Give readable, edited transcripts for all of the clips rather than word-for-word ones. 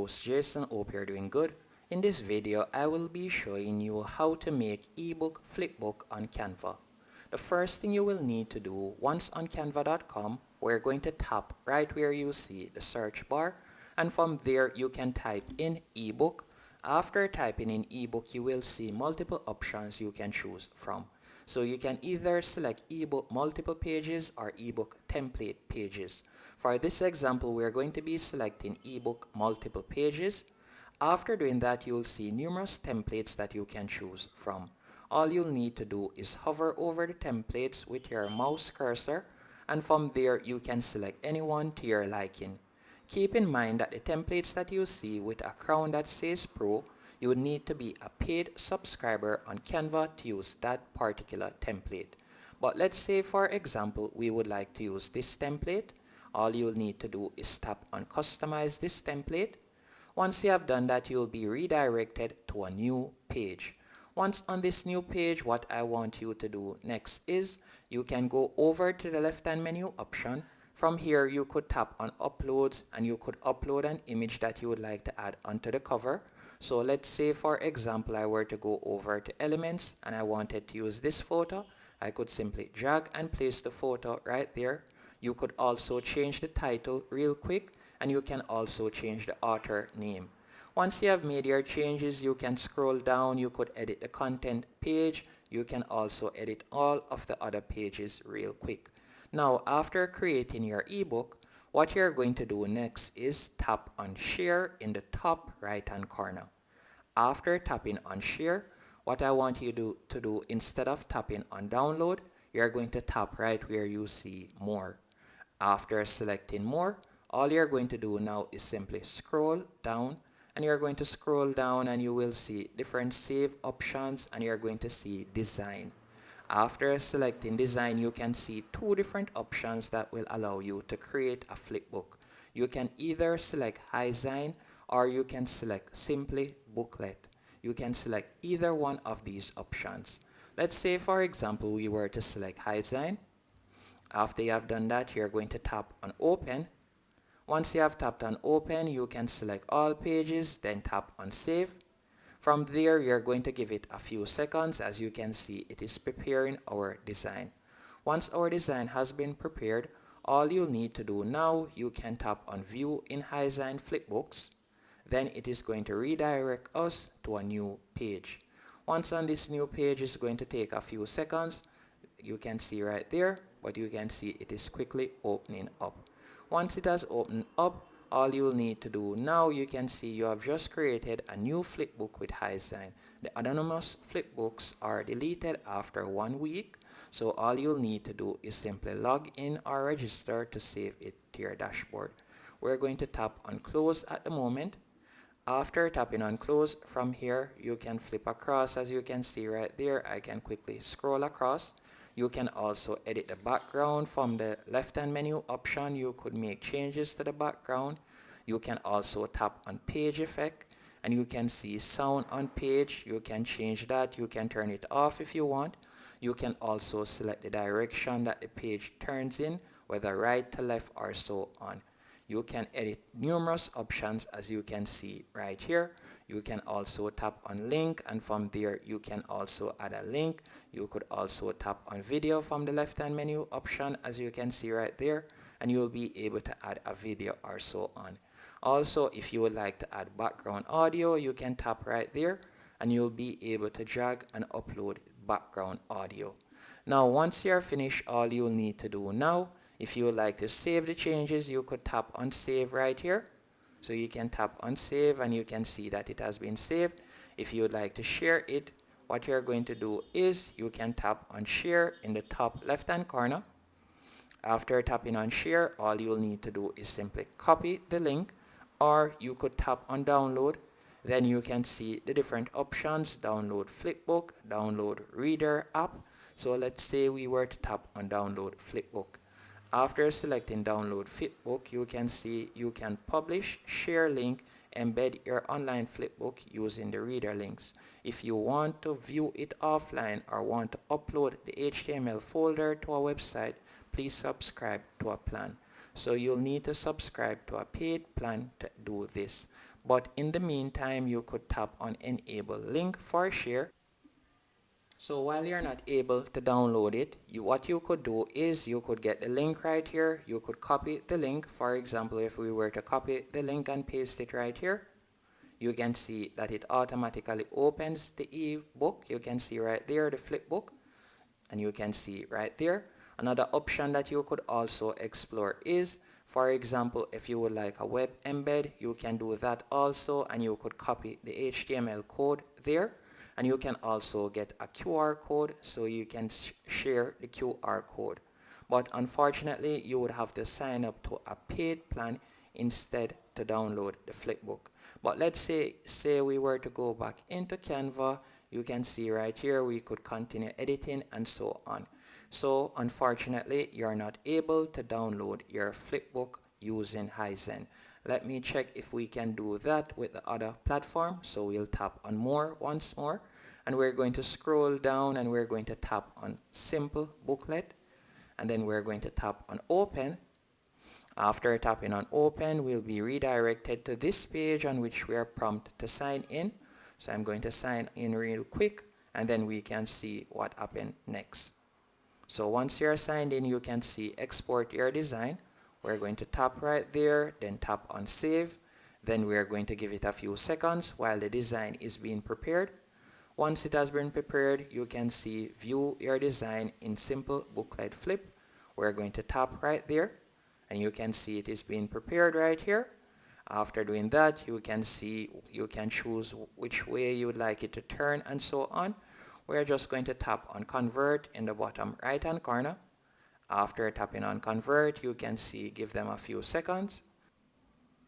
host Jason, hope you're doing good. In this video, I will be showing you how to make ebook flipbook on Canva. The first thing you will need to do, once on canva.com, we're going to tap right where you see the search bar, and from there you can type in ebook. After typing in ebook, you will see multiple options you can choose from. So you can either select ebook multiple pages or ebook template pages. For this example, we're going to be selecting ebook multiple pages. After doing that, you'll see numerous templates that you can choose from. All you'll need to do is hover over the templates with your mouse cursor, and from there you can select any one to your liking. Keep in mind that the templates that you see with a crown that says Pro, you would need to be a paid subscriber on Canva to use that particular template. But let's say, for example, we would like to use this template. All you'll need to do is tap on Customize this template. Once you have done that, you'll be redirected to a new page. Once on this new page, what I want you to do next is you can go over to the left-hand menu option. From here, you could tap on Uploads and you could upload an image that you would like to add onto the cover. So let's say, for example, I were to go over to Elements and I wanted to use this photo. I could simply drag and place the photo right there. You could also change the title real quick, and you can also change the author name. Once you have made your changes, you can scroll down, you could edit the content page, you can also edit all of the other pages real quick. Now, after creating your ebook, what you're going to do next is tap on Share in the top right hand corner. After tapping on Share, what I want you to do instead of tapping on Download, you're going to tap right where you see More. After selecting More, all you're going to do now is simply scroll down, and you're going to scroll down and you will see different save options, and you're going to see Design. After selecting Design, you can see two different options that will allow you to create a flipbook. You can either select Design or you can select simply Booklet. You can select either one of these options. Let's say, for example, we were to select Design. After you have done that, you're going to tap on Open. Once you have tapped on Open, you can select all pages, then tap on Save. From there, you're going to give it a few seconds. As you can see, it is preparing our design. Once our design has been prepared, all you'll need to do now, you can tap on View in Design Flipbooks. Then it is going to redirect us to a new page. Once on this new page, it's going to take a few seconds. You can see right there, but you can see it is quickly opening up. Once it has opened up, all you'll need to do now, you can see you have just created a new flipbook with Design. The anonymous flipbooks are deleted after 1 week, so all you'll need to do is simply log in or register to save it to your dashboard. We're going to tap on Close at the moment. After tapping on Close, from here you can flip across. As you can see right there, I can quickly scroll across. You can also edit the background from the left-hand menu option. You could make changes to the background. You can also tap on Page Effect, and you can see Sound on Page. You can change that. You can turn it off if you want. You can also select the direction that the page turns in, whether right to left or so on. You can edit numerous options, as you can see right here. You can also tap on Link, and from there you can also add a link. You could also tap on Video from the left-hand menu option, as you can see right there, and you will be able to add a video or so on. Also, if you would like to add background audio, you can tap right there and you'll be able to drag and upload background audio. Now, once you're finished, all you'll need to do now, if you would like to save the changes, you could tap on Save right here. So you can tap on Save and you can see that it has been saved. If you would like to share it, what you're going to do is you can tap on Share in the top left-hand corner. After tapping on Share, all you'll need to do is simply copy the link, or you could tap on Download. Then you can see the different options: Download Flipbook, Download Reader app. So let's say we were to tap on Download Flipbook. After selecting Download Flipbook, you can see you can publish, share link, embed your online flipbook using the reader links. If you want to view it offline or want to upload the HTML folder to a website, please subscribe to a plan. So you'll need to subscribe to a paid plan to do this. But in the meantime, you could tap on enable link for share. So while you're not able to download it, what you could do is you could get the link right here. You could copy the link. For example, if we were to copy the link and paste it right here, you can see that it automatically opens the ebook. You can see right there the flipbook, and you can see right there. Another option that you could also explore is, for example, if you would like a web embed, you can do that also, and you could copy the HTML code there, and you can also get a QR code so you can share the QR code. But unfortunately, you would have to sign up to a paid plan instead to download the flipbook. But let's say we were to go back into Canva. You can see right here we could continue editing and so on. So unfortunately, you're not able to download your flipbook using Hizen. Let me check if we can do that with the other platform. So we'll tap on more once more, and we're going to scroll down and we're going to tap on simple booklet, and then we're going to tap on open. After tapping on open, we'll be redirected to this page on which we are prompted to sign in. So I'm going to sign in real quick, and then we can see what happened next. So once you're signed in, you can see export your design. We're going to tap right there, then tap on save. Then we're going to give it a few seconds while the design is being prepared. Once it has been prepared, you can see view your design in simple booklet flip. We're going to tap right there, and you can see it is being prepared right here. After doing that, you can see you can choose which way you would like it to turn and so on. We're just going to tap on convert in the bottom right hand corner. After tapping on convert, you can see give them a few seconds.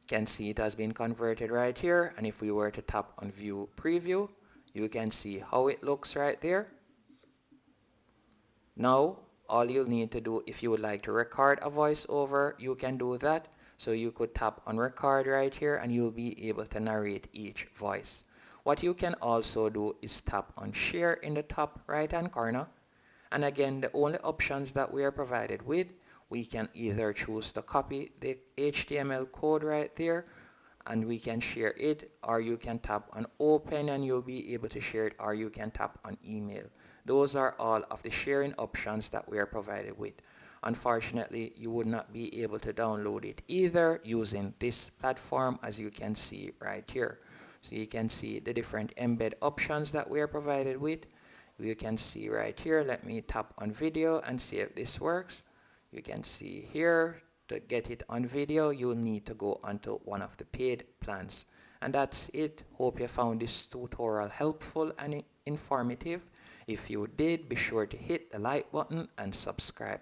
You can see it has been converted right here, and if we were to tap on view preview, you can see how it looks right there. Now all you'll need to do, if you would like to record a voiceover, you can do that. So you could tap on record right here, and you'll be able to narrate each voice. What you can also do is tap on share in the top right hand corner. And again, the only options that we are provided with, we can either choose to copy the HTML code right there and we can share it, or you can tap on open and you'll be able to share it, or you can tap on email. Those are all of the sharing options that we are provided with. Unfortunately, you would not be able to download it either using this platform, as you can see right here. So you can see the different embed options that we are provided with. You can see right here, let me tap on video and see if this works. You can see here, to get it on video, you'll need to go onto one of the paid plans. And that's it. Hope you found this tutorial helpful and informative. If you did, be sure to hit the like button and subscribe.